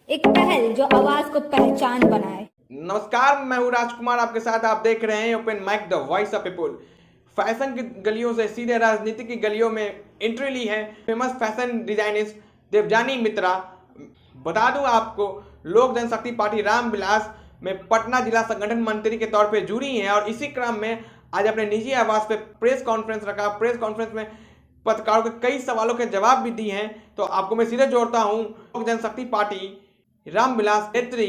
एक पहल जो आवाज को पहचान बनाए। नमस्कार, मैं हूँ राजकुमार, आपके साथ आप देख रहे हैं open mic the voice of people. Fashion की गलियों से सीधे राजनीति की गलियों में एंट्री ली है फेमस फैशन डिजाइनिस्ट देवजानी मित्रा। बता दूं आपको, लोक जनशक्ति पार्टी रामविलास में पटना जिला संगठन मंत्री के तौर पे जुड़ी हैं और इसी क्रम में आज अपने निजी आवास पे प्रेस कॉन्फ्रेंस रखा। प्रेस कॉन्फ्रेंस में पत्रकारों के कई सवालों के जवाब भी दिए हैं। तो आपको मैं सीधे जोड़ता हूँ लोक जनशक्ति पार्टी रामविलास नेत्री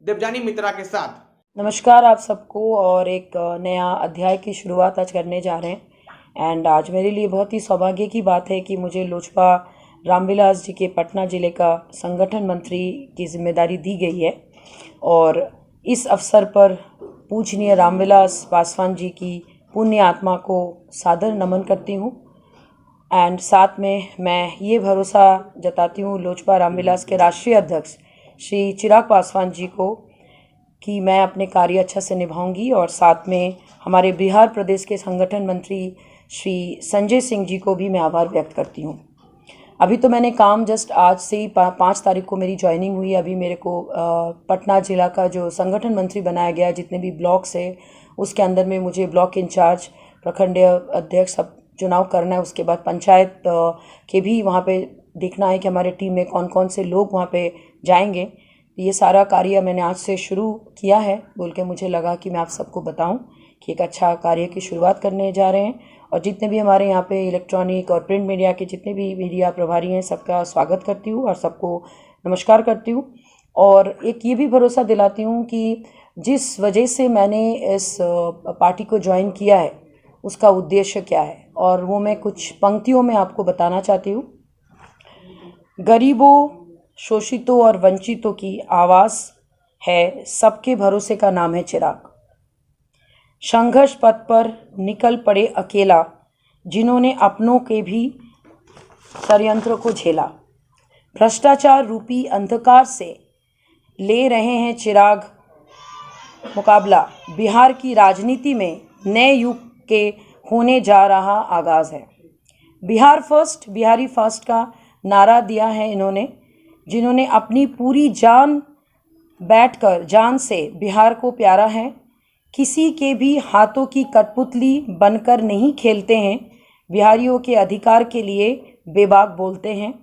देवजानी मित्रा के साथ। नमस्कार आप सबको, और एक नया अध्याय की शुरुआत आज करने जा रहे हैं। एंड आज मेरे लिए बहुत ही सौभाग्य की बात है कि मुझे लोजपा रामविलास जी के पटना ज़िले का संगठन मंत्री की जिम्मेदारी दी गई है। और इस अवसर पर पूजनीय रामविलास पासवान जी की पुण्य आत्मा को सादर नमन करती हूँ। एंड साथ में मैं ये भरोसा जताती हूँ लोजपा रामविलास के राष्ट्रीय अध्यक्ष श्री चिराग पासवान जी को कि मैं अपने कार्य अच्छा से निभाऊंगी। और साथ में हमारे बिहार प्रदेश के संगठन मंत्री श्री संजय सिंह जी को भी मैं आभार व्यक्त करती हूं। अभी तो मैंने काम जस्ट आज से ही 5 तारीख को मेरी ज्वाइनिंग हुई। अभी मेरे को पटना ज़िला का जो संगठन मंत्री बनाया गया, जितने भी ब्लॉक्स है उसके अंदर में मुझे ब्लॉक इंचार्ज, प्रखंडीय अध्यक्ष सब चुनाव करना है। उसके बाद पंचायत के भी वहाँ पे देखना है कि हमारे टीम में कौन कौन से लोग वहाँ पे जाएंगे। ये सारा कार्य मैंने आज से शुरू किया है बोल के मुझे लगा कि मैं आप सबको बताऊं कि एक अच्छा कार्य की शुरुआत करने जा रहे हैं। और जितने भी हमारे यहाँ पे इलेक्ट्रॉनिक और प्रिंट मीडिया के जितने भी मीडिया प्रभारी हैं, सबका स्वागत करती हूँ और सबको नमस्कार करती हूँ। और एक ये भी भरोसा दिलाती हूँ कि जिस वजह से मैंने इस पार्टी को ज्वाइन किया है उसका उद्देश्य क्या है, और वो मैं कुछ पंक्तियों में आपको बताना चाहती हूँ। गरीबों, शोषितों और वंचितों की आवाज़ है, सबके भरोसे का नाम है चिराग। संघर्ष पथ पर निकल पड़े अकेला, जिन्होंने अपनों के भी षड्यंत्र को झेला। भ्रष्टाचार रूपी अंधकार से ले रहे हैं चिराग मुकाबला। बिहार की राजनीति में नए युग के होने जा रहा आगाज़ है। बिहार फर्स्ट, बिहारी फर्स्ट का नारा दिया है इन्होंने, जिन्होंने अपनी पूरी जान बैठकर जान से बिहार को प्यारा है। किसी के भी हाथों की कठपुतली बनकर नहीं खेलते हैं, बिहारियों के अधिकार के लिए बेबाक बोलते हैं।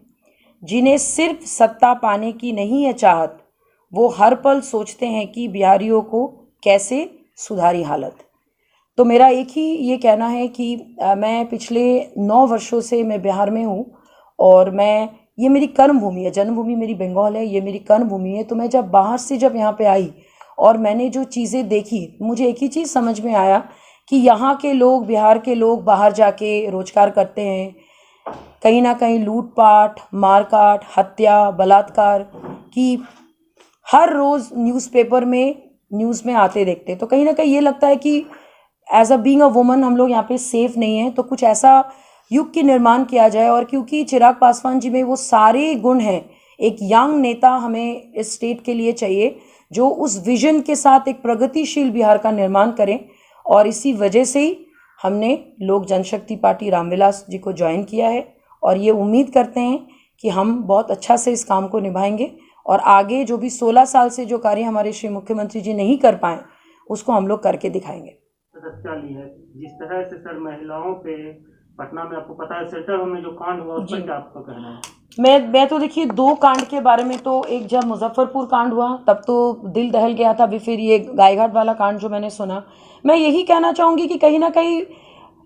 जिन्हें सिर्फ सत्ता पाने की नहीं है चाहत, वो हर पल सोचते हैं कि बिहारियों को कैसे सुधारी हालत। तो मेरा एक ही ये कहना है कि मैं पिछले 9 वर्षों से मैं बिहार में हूँ और ये मेरी कर्म भूमि है। जन्मभूमि मेरी बंगाल है, ये मेरी कर्म भूमि है। तो मैं जब बाहर से यहाँ पे आई और मैंने जो चीज़ें देखी, मुझे एक ही चीज़ समझ में आया कि यहाँ के लोग, बिहार के लोग बाहर जाके रोजगार करते हैं। कहीं ना कहीं लूटपाट, मारकाट, हत्या, बलात्कार की हर रोज़ न्यूज़पेपर में न्यूज़ में आते देखते। तो कहीं ना कहीं ये लगता है कि as a being a woman हम लोग यहाँ पे सेफ नहीं है। तो कुछ ऐसा युग की निर्माण किया जाए। और क्योंकि चिराग पासवान जी में वो सारे गुण हैं, एक यंग नेता हमें इस स्टेट के लिए चाहिए जो उस विजन के साथ एक प्रगतिशील बिहार का निर्माण करें। और इसी वजह से ही हमने लोक जनशक्ति पार्टी रामविलास जी को ज्वाइन किया है। और ये उम्मीद करते हैं कि हम बहुत अच्छा से इस काम को निभाएंगे और आगे जो भी 16 साल से जो कार्य हमारे श्री मुख्यमंत्री जी नहीं कर पाए उसको हम लोग करके दिखाएंगे। ली है जिस तरह से सर महिलाओं पे पटना में आपको पता है सेंटर होम में जो कांड हुआ उस पर क्या आपका कहना है? मैं तो देखिए 2 कांड के बारे में, तो एक जब मुजफ्फरपुर कांड हुआ तब तो दिल दहल गया था। अभी फिर ये गायघाट वाला कांड जो मैंने सुना, मैं यही कहना चाहूँगी कि कहीं ना कहीं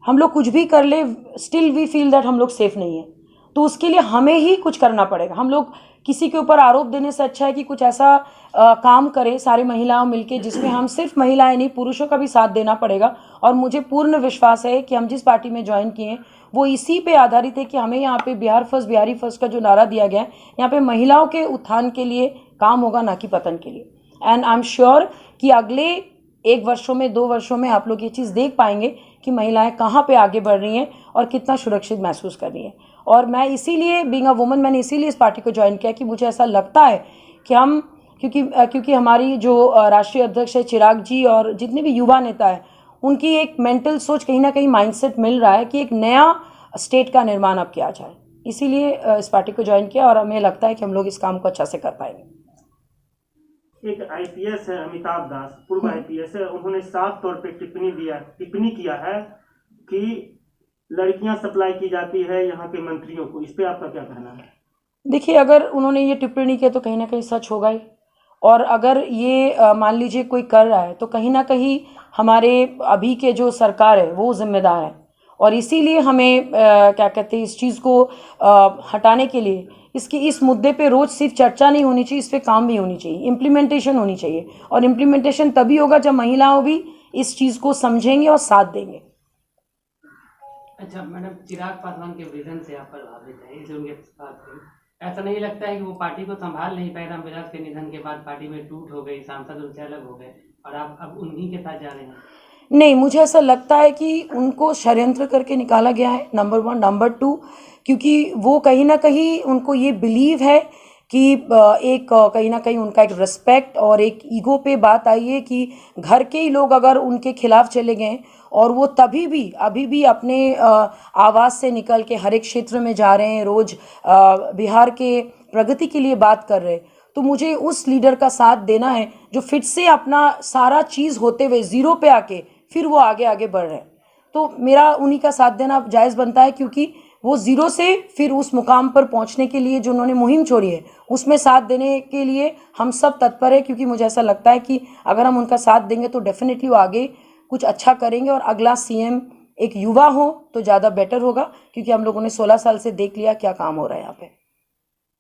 हम लोग कुछ भी कर ले, स्टिल वी फील दैट हम लोग सेफ नहीं है। तो उसके लिए हमें ही कुछ करना पड़ेगा। हम लोग किसी के ऊपर आरोप देने से अच्छा है कि कुछ ऐसा काम करें सारे महिलाओं मिलके, जिसमें हम सिर्फ महिलाएं नहीं, पुरुषों का भी साथ देना पड़ेगा। और मुझे पूर्ण विश्वास है कि हम जिस पार्टी में ज्वाइन किए हैं वो इसी पे आधारित है कि हमें यहाँ पे बिहार फर्स्ट, बिहारी फर्स्ट का जो नारा दिया गया है, यहाँ पे महिलाओं के उत्थान के लिए काम होगा, ना कि पतन के लिए। एंड आई एम श्योर कि अगले 1 वर्षों में, 2 वर्षों में आप लोग ये चीज़ देख पाएंगे कि महिलाएं कहाँ पे आगे बढ़ रही हैं और कितना सुरक्षित महसूस कर रही हैं। और मैं इसीलिए बीइंग अ वुमन, मैंने इसीलिए इस पार्टी को ज्वाइन किया कि मुझे ऐसा लगता है कि हम, क्योंकि हमारी जो राष्ट्रीय अध्यक्ष है चिराग जी और जितने भी युवा नेता है, उनकी एक मेंटल सोच, कहीं ना कहीं माइंडसेट मिल रहा है कि एक नया स्टेट का निर्माण अब किया जाए। इसीलिए इस पार्टी को ज्वाइन किया और हमें लगता है कि हम लोग इस काम को अच्छा से कर पाएंगे। एक आईपीएस है अमिताभ दास, पूर्व आईपीएस है, उन्होंने साफ तौर पे टिप्पणी किया है कि लड़कियां सप्लाई की जाती है यहाँ के मंत्रियों को। इस पे आपका क्या कहना है? देखिए, अगर उन्होंने ये टिप्पणी की तो कहीं ना कहीं सच होगा ही, और अगर ये मान लीजिए कोई कर रहा है तो कहीं ना कहीं हमारे अभी के जो सरकार है वो जिम्मेदार है, और इसीलिए हमें क्या कहते हैं, इस चीज़ को हटाने के लिए इस मुद्दे पे रोज़ सिर्फ चर्चा नहीं होनी चाहिए, इस पे काम भी होनी चाहिए, इम्प्लीमेंटेशन होनी चाहिए, और इम्प्लीमेंटेशन तभी होगा जब महिलाओं भी इस चीज़ को समझेंगे और साथ देंगे। अच्छा मैडम, चिराग पासवान के विजन से आप प्रभावित हैं, इसे उनके साथ ऐसा नहीं लगता है कि वो पार्टी को संभाल नहीं पाए? रामविलास के निधन के बाद पार्टी में टूट हो गई, सांसद उनसे अलग हो गए और आप अब उन्हीं के साथ जा रहे हैं। नहीं, मुझे ऐसा लगता है कि उनको षड्यंत्र करके निकाला गया है, नंबर 1। नंबर 2, क्योंकि वो कहीं ना कहीं उनको ये बिलीव है कि एक कहीं ना कहीं उनका एक रिस्पेक्ट और एक ईगो पे बात आई है कि घर के ही लोग अगर उनके खिलाफ चले गए और वो तभी भी अभी भी अपने आवाज़ से निकल के हर एक क्षेत्र में जा रहे हैं, रोज़ बिहार के प्रगति के लिए बात कर रहे हैं, तो मुझे उस लीडर का साथ देना है जो फिर से अपना सारा चीज़ होते हुए ज़ीरो पे आके फिर वो आगे आगे बढ़ रहे हैं। तो मेरा उन्हीं का साथ देना जायज़ बनता है, क्योंकि वो ज़ीरो से फिर उस मुकाम पर पहुंचने के लिए जो उन्होंने मुहिम छोड़ी है उसमें साथ देने के लिए हम सब तत्पर है, क्योंकि मुझे ऐसा लगता है कि अगर हम उनका साथ देंगे तो डेफिनेटली वो आगे कुछ अच्छा करेंगे, और अगला सीएम एक युवा हो तो ज़्यादा बेटर होगा, क्योंकि हम लोगों ने 16 साल से देख लिया क्या काम हो रहा है यहाँ पे।